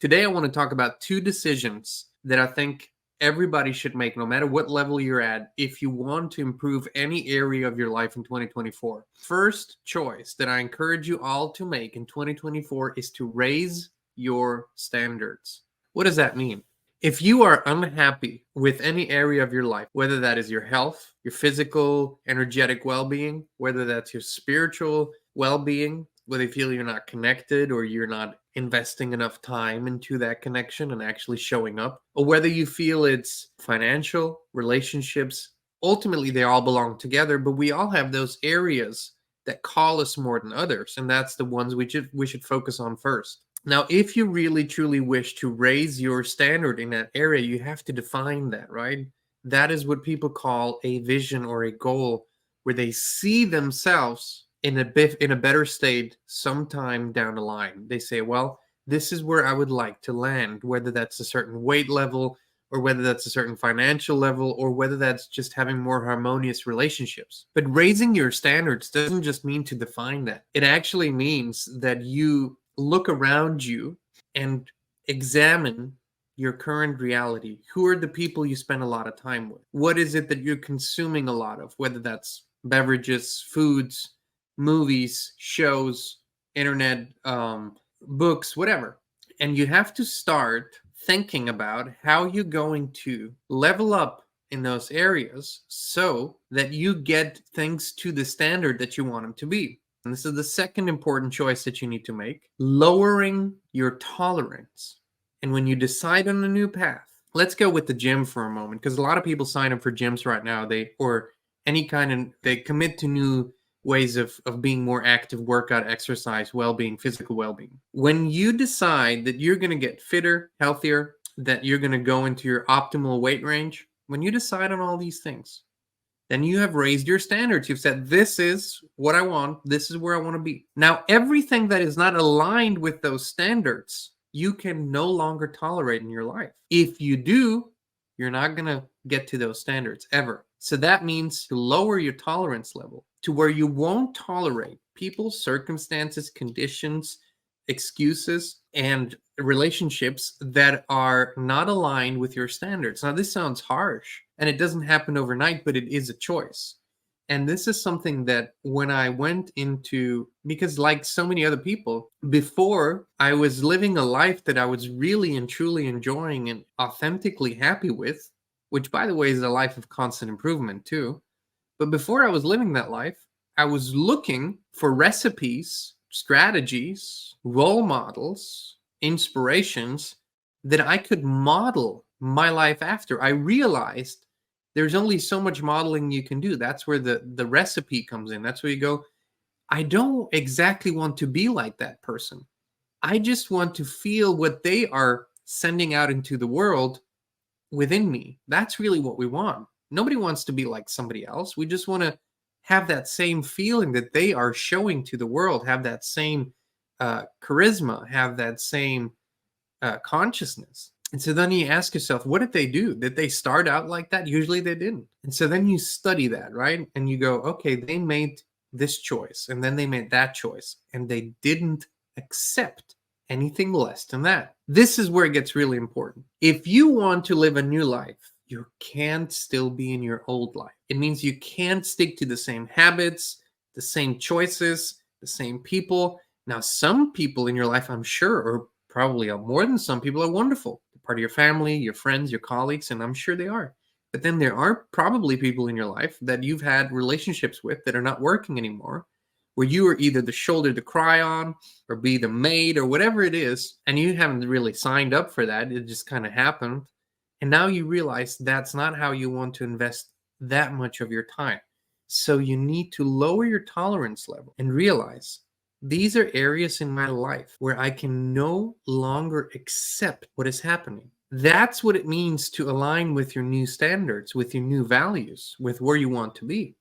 Today, I want to talk about two decisions that I think everybody should make, no matter what level you're at, if you want to improve any area of your life in 2024. First choice that I encourage you all to make in 2024 is to raise your standards. What does that mean? If you are unhappy with any area of your life, whether that is your health, your physical, energetic well-being, whether that's your spiritual well-being, whether you feel you're not connected or you're not investing enough time into that connection and actually showing up, or whether you feel it's financial, relationships, ultimately they all belong together, but we all have those areas that call us more than others, and that's the ones we should focus on first. Now, if you really truly wish to raise your standard in that area, you have to define that, right? That is what people call a vision or a goal, where they see themselves in a better state sometime down the line. They say, well, this is where I would like to land, whether that's a certain weight level or whether that's a certain financial level or whether that's just having more harmonious relationships. But raising your standards doesn't just mean to define that. It actually means that you look around you and examine your current reality. Who are the people you spend a lot of time with? What is it that you're consuming a lot of, whether that's beverages, foods, movies, shows, internet, books, whatever. And you have to start thinking about how you're going to level up in those areas so that you get things to the standard that you want them to be. And this is the second important choice that you need to make: lowering your tolerance. And when you decide on a new path, let's go with the gym for a moment, because a lot of people sign up for gyms right now. They commit to new ways of being more active, workout, exercise, well-being, physical well-being. When you decide that you're going to get fitter, healthier, that you're going to go into your optimal weight range, when you decide on all these things, then you have raised your standards. You've said, this is what I want. This is where I want to be. Now, everything that is not aligned with those standards, you can no longer tolerate in your life. If you do, you're not going to get to those standards ever. So that means to lower your tolerance level to where you won't tolerate people, circumstances, conditions, excuses, and relationships that are not aligned with your standards. Now, this sounds harsh, and it doesn't happen overnight, but it is a choice. And this is something that when I went into, because like so many other people, before I was living a life that I was really and truly enjoying and authentically happy with, which by the way is a life of constant improvement too. But before I was living that life, I was looking for recipes, strategies, role models, inspirations that I could model my life after. I realized there's only so much modeling you can do. That's where the recipe comes in. That's where you go, I don't exactly want to be like that person. I just want to feel what they are sending out into the world within me. That's really what we want. Nobody wants to be like somebody else. We just want to have that same feeling that they are showing to the world, have that same charisma, have that same consciousness. And so then you ask yourself, what did they do? Did they start out like that? Usually they didn't. And so then you study that, right? And you go, okay, they made this choice, and then they made that choice, and they didn't accept anything less than that. This is where it gets really important. If you want to live a new life, you can't still be in your old life. It means you can't stick to the same habits, the same choices, the same people. Now, some people in your life, I'm sure, or probably more than some people, are wonderful. They're part of your family, your friends, your colleagues, and I'm sure they are. But then there are probably people in your life that you've had relationships with that are not working anymore, where you are either the shoulder to cry on or be the maid or whatever it is, and you haven't really signed up for that. It just kind of happened. And now you realize that's not how you want to invest that much of your time. So you need to lower your tolerance level and realize these are areas in my life where I can no longer accept what is happening. That's what it means to align with your new standards, with your new values, with where you want to be.